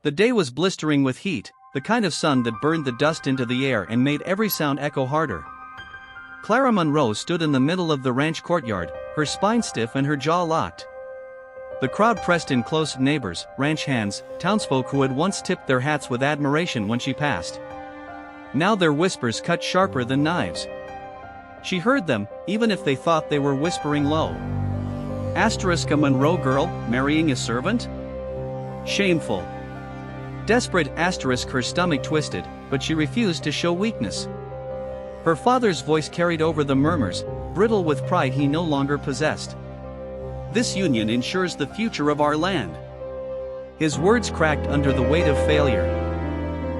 The day was blistering with heat, the kind of sun that burned the dust into the air and made every sound echo harder. Clara Monroe stood in the middle of the ranch courtyard, her spine stiff and her jaw locked. The crowd pressed in close, neighbors, ranch hands, townsfolk who had once tipped their hats with admiration when she passed. Now their whispers cut sharper than knives. She heard them, even if they thought they were whispering low. A Monroe girl, marrying a servant? Shameful. Desperate, her stomach twisted, but she refused to show weakness. Her father's voice carried over the murmurs, brittle with pride he no longer possessed. This union ensures the future of our land. His words cracked under the weight of failure.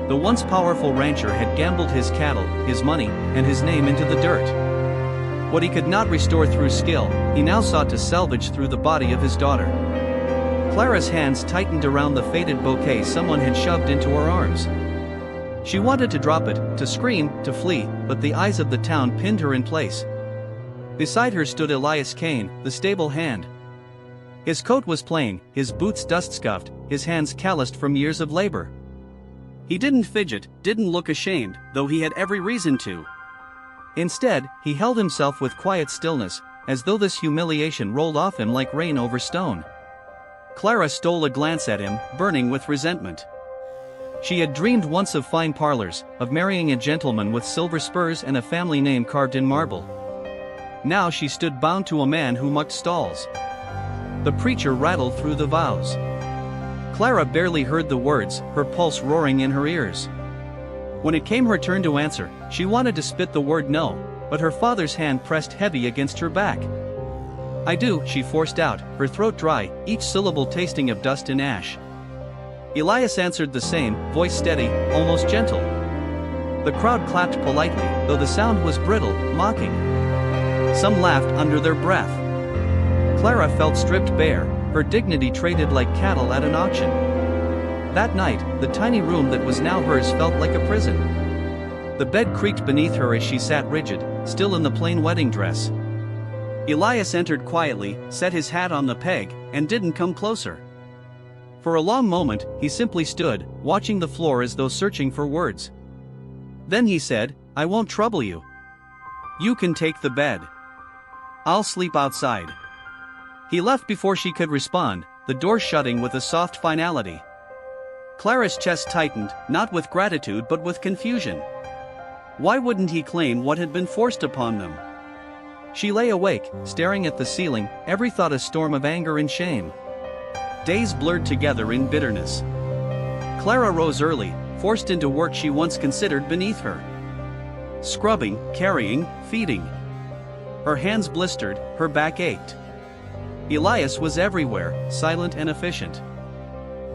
The once powerful rancher had gambled his cattle, his money, and his name into the dirt. What he could not restore through skill, he now sought to salvage through the body of his daughter. Clara's hands tightened around the faded bouquet someone had shoved into her arms. She wanted to drop it, to scream, to flee, but the eyes of the town pinned her in place. Beside her stood Elias Kane, the stable hand. His coat was plain, his boots dust-scuffed, his hands calloused from years of labor. He didn't fidget, didn't look ashamed, though he had every reason to. Instead, he held himself with quiet stillness, as though this humiliation rolled off him like rain over stone. Clara stole a glance at him, burning with resentment. She had dreamed once of fine parlors, of marrying a gentleman with silver spurs and a family name carved in marble. Now she stood bound to a man who mucked stalls. The preacher rattled through the vows. Clara barely heard the words, her pulse roaring in her ears. When it came her turn to answer, she wanted to spit the word no, but her father's hand pressed heavy against her back. "I do," she forced out, her throat dry, each syllable tasting of dust and ash. Elias answered the same, voice steady, almost gentle. The crowd clapped politely, though the sound was brittle, mocking. Some laughed under their breath. Clara felt stripped bare, her dignity traded like cattle at an auction. That night, the tiny room that was now hers felt like a prison. The bed creaked beneath her as she sat rigid, still in the plain wedding dress. Elias entered quietly, set his hat on the peg, and didn't come closer. For a long moment, he simply stood, watching the floor as though searching for words. Then he said, "I won't trouble you. You can take the bed. I'll sleep outside." He left before she could respond, the door shutting with a soft finality. Clara's chest tightened, not with gratitude but with confusion. Why wouldn't he claim what had been forced upon them? She lay awake, staring at the ceiling, every thought a storm of anger and shame. Days blurred together in bitterness. Clara rose early, forced into work she once considered beneath her. Scrubbing, carrying, feeding. Her hands blistered, her back ached. Elias was everywhere, silent and efficient.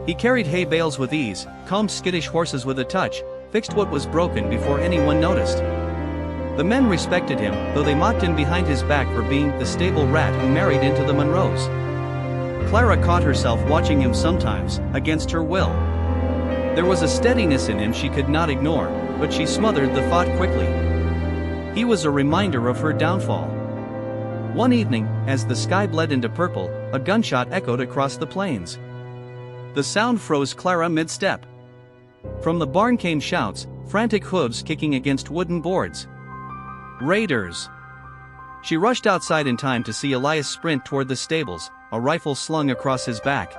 He carried hay bales with ease, calmed skittish horses with a touch, fixed what was broken before anyone noticed. The men respected him, though they mocked him behind his back for being the stable rat who married into the Monroes. Clara caught herself watching him sometimes, against her will. There was a steadiness in him she could not ignore, but she smothered the thought quickly. He was a reminder of her downfall. One evening, as the sky bled into purple, a gunshot echoed across the plains. The sound froze Clara mid-step. From the barn came shouts, frantic hooves kicking against wooden boards. Raiders! She rushed outside in time to see Elias sprint toward the stables, a rifle slung across his back.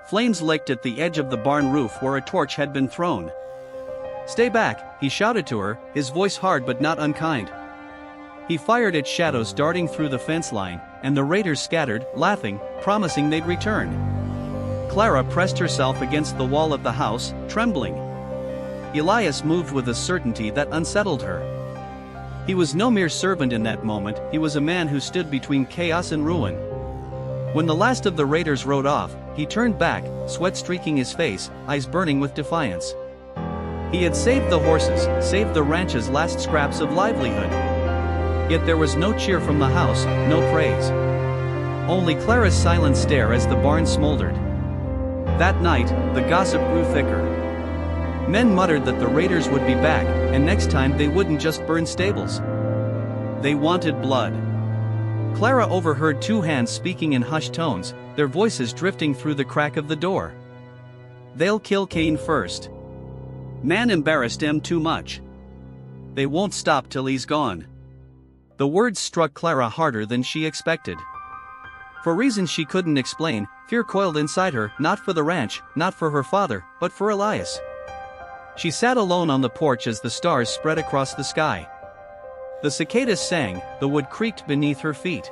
Flames licked at the edge of the barn roof where a torch had been thrown. "Stay back," he shouted to her, his voice hard but not unkind. He fired at shadows darting through the fence line, and the raiders scattered, laughing, promising they'd return. Clara pressed herself against the wall of the house, trembling. Elias moved with a certainty that unsettled her. He was no mere servant in that moment, he was a man who stood between chaos and ruin. When the last of the raiders rode off, he turned back, sweat streaking his face, eyes burning with defiance. He had saved the horses, saved the ranch's last scraps of livelihood. Yet there was no cheer from the house, no praise. Only Clara's silent stare as the barn smoldered. That night, the gossip grew thicker. Men muttered that the raiders would be back, and next time they wouldn't just burn stables. They wanted blood. Clara overheard two hands speaking in hushed tones, their voices drifting through the crack of the door. They'll kill Cain first. Man embarrassed him too much. They won't stop till he's gone. The words struck Clara harder than she expected. For reasons she couldn't explain, fear coiled inside her, not for the ranch, not for her father, but for Elias. She sat alone on the porch as the stars spread across the sky. The cicadas sang, the wood creaked beneath her feet.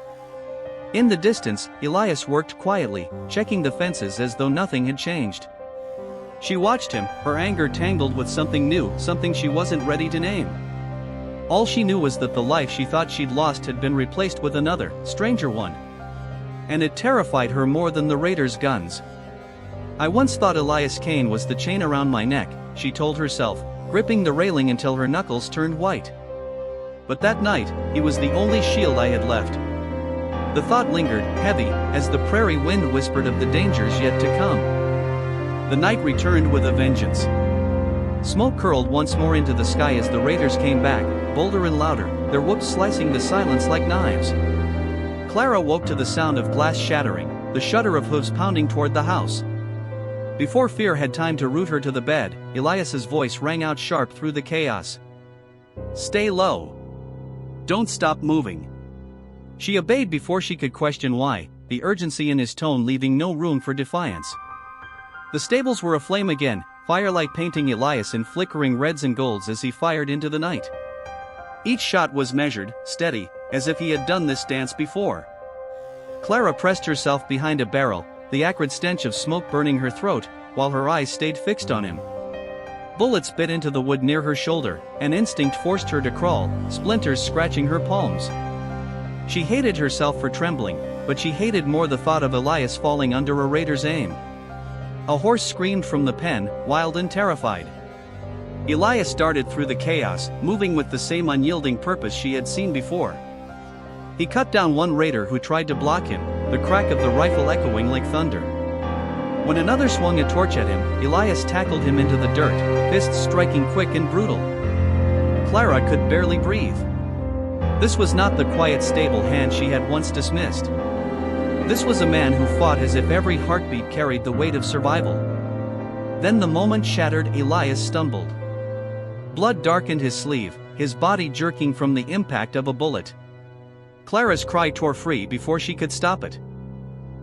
In the distance, Elias worked quietly, checking the fences as though nothing had changed. She watched him, her anger tangled with something new, something she wasn't ready to name. All she knew was that the life she thought she'd lost had been replaced with another, stranger one. And it terrified her more than the raiders' guns. I once thought Elias Cain was the chain around my neck, she told herself, gripping the railing until her knuckles turned white. But that night, he was the only shield I had left. The thought lingered, heavy, as the prairie wind whispered of the dangers yet to come. The night returned with a vengeance. Smoke curled once more into the sky as the raiders came back, bolder and louder, their whoops slicing the silence like knives. Clara woke to the sound of glass shattering, the shudder of hooves pounding toward the house. Before fear had time to root her to the bed, Elias's voice rang out sharp through the chaos. "Stay low. Don't stop moving." She obeyed before she could question why, the urgency in his tone leaving no room for defiance. The stables were aflame again, firelight painting Elias in flickering reds and golds as he fired into the night. Each shot was measured, steady, as if he had done this dance before. Clara pressed herself behind a barrel, the acrid stench of smoke burning her throat, while her eyes stayed fixed on him. Bullets bit into the wood near her shoulder, and instinct forced her to crawl, splinters scratching her palms. She hated herself for trembling, but she hated more the thought of Elias falling under a raider's aim. A horse screamed from the pen, wild and terrified. Elias darted through the chaos, moving with the same unyielding purpose she had seen before. He cut down one raider who tried to block him, the crack of the rifle echoing like thunder. When another swung a torch at him, Elias tackled him into the dirt, fists striking quick and brutal. Clara could barely breathe. This was not the quiet stable hand she had once dismissed. This was a man who fought as if every heartbeat carried the weight of survival. Then the moment shattered, Elias stumbled. Blood darkened his sleeve, his body jerking from the impact of a bullet. Clara's cry tore free before she could stop it.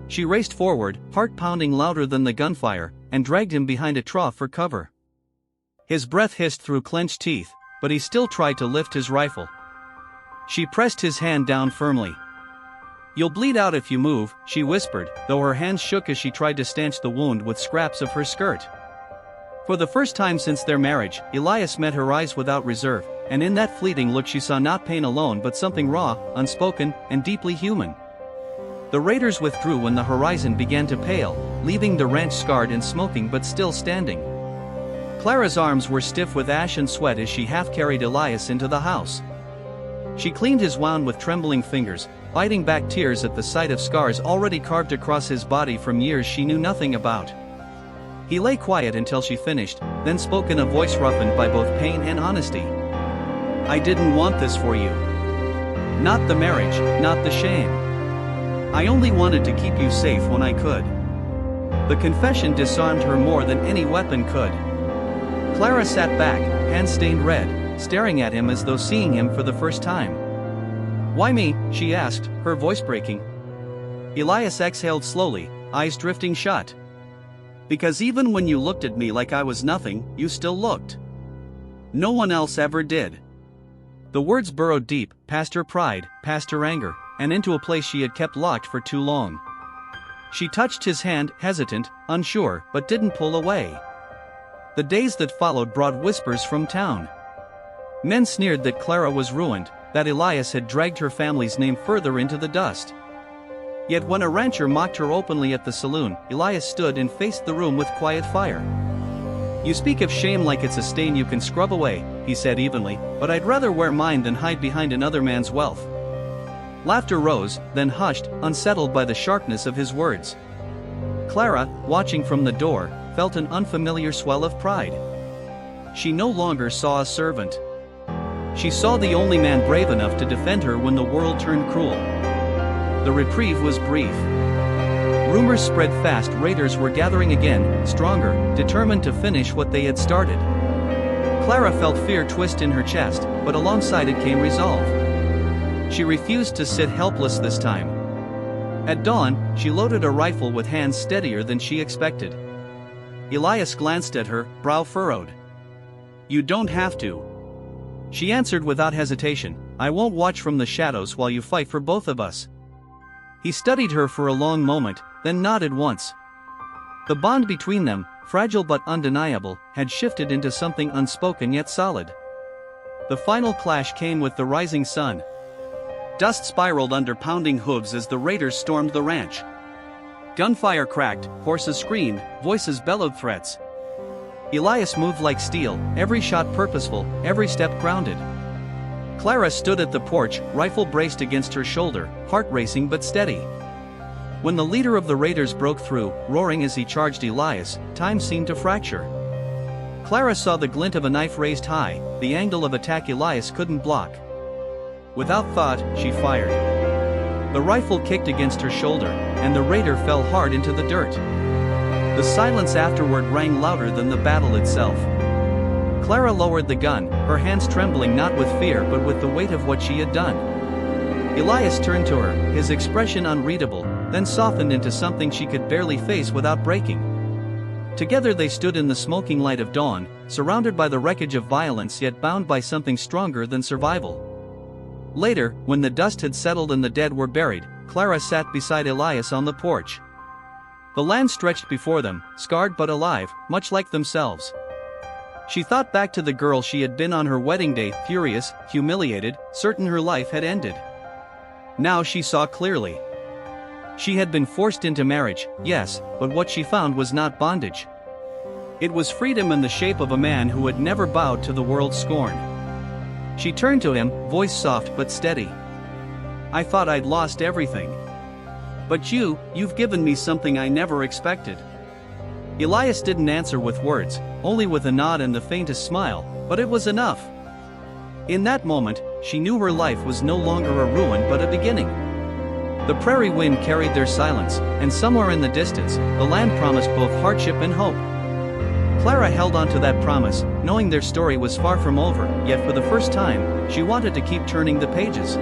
She raced forward, heart pounding louder than the gunfire, and dragged him behind a trough for cover. His breath hissed through clenched teeth, but he still tried to lift his rifle. She pressed his hand down firmly. "You'll bleed out if you move," she whispered, though her hands shook as she tried to stanch the wound with scraps of her skirt. For the first time since their marriage, Elias met her eyes without reserve, and in that fleeting look she saw not pain alone but something raw, unspoken, and deeply human. The raiders withdrew when the horizon began to pale, leaving the ranch scarred and smoking but still standing. Clara's arms were stiff with ash and sweat as she half-carried Elias into the house. She cleaned his wound with trembling fingers, fighting back tears at the sight of scars already carved across his body from years she knew nothing about. He lay quiet until she finished, then spoke in a voice roughened by both pain and honesty. "I didn't want this for you. Not the marriage, not the shame. I only wanted to keep you safe when I could." The confession disarmed her more than any weapon could. Clara sat back, hands stained red, staring at him as though seeing him for the first time. "Why me?" she asked, her voice breaking. Elias exhaled slowly, eyes drifting shut. "Because even when you looked at me like I was nothing, you still looked. No one else ever did." The words burrowed deep, past her pride, past her anger, and into a place she had kept locked for too long. She touched his hand, hesitant, unsure, but didn't pull away. The days that followed brought whispers from town. Men sneered that Clara was ruined, that Elias had dragged her family's name further into the dust. Yet when a rancher mocked her openly at the saloon, Elias stood and faced the room with quiet fire. "You speak of shame like it's a stain you can scrub away," he said evenly, "but I'd rather wear mine than hide behind another man's wealth." Laughter rose, then hushed, unsettled by the sharpness of his words. Clara, watching from the door, felt an unfamiliar swell of pride. She no longer saw a servant. She saw the only man brave enough to defend her when the world turned cruel. The reprieve was brief. Rumors spread fast. Raiders were gathering again, stronger, determined to finish what they had started. Clara felt fear twist in her chest, but alongside it came resolve. She refused to sit helpless this time. At dawn, she loaded a rifle with hands steadier than she expected. Elias glanced at her, brow furrowed. "You don't have to," she answered without hesitation. "I won't watch from the shadows while you fight for both of us." He studied her for a long moment, then nodded once. The bond between them, fragile but undeniable, had shifted into something unspoken yet solid. The final clash came with the rising sun. Dust spiraled under pounding hooves as the raiders stormed the ranch. Gunfire cracked, horses screamed, voices bellowed threats. Elias moved like steel, every shot purposeful, every step grounded. Clara stood at the porch, rifle braced against her shoulder, heart racing but steady. When the leader of the raiders broke through, roaring as he charged Elias, time seemed to fracture. Clara saw the glint of a knife raised high, the angle of attack Elias couldn't block. Without thought, she fired. The rifle kicked against her shoulder, and the raider fell hard into the dirt. The silence afterward rang louder than the battle itself. Clara lowered the gun, her hands trembling not with fear but with the weight of what she had done. Elias turned to her, his expression unreadable, then softened into something she could barely face without breaking. Together they stood in the smoking light of dawn, surrounded by the wreckage of violence yet bound by something stronger than survival. Later, when the dust had settled and the dead were buried, Clara sat beside Elias on the porch. The land stretched before them, scarred but alive, much like themselves. She thought back to the girl she had been on her wedding day, furious, humiliated, certain her life had ended. Now she saw clearly. She had been forced into marriage, yes, but what she found was not bondage. It was freedom in the shape of a man who had never bowed to the world's scorn. She turned to him, voice soft but steady. "I thought I'd lost everything. But you've given me something I never expected." Elias didn't answer with words, only with a nod and the faintest smile, but it was enough. In that moment, she knew her life was no longer a ruin but a beginning. The prairie wind carried their silence, and somewhere in the distance, the land promised both hardship and hope. Clara held on to that promise, knowing their story was far from over, yet for the first time, she wanted to keep turning the pages.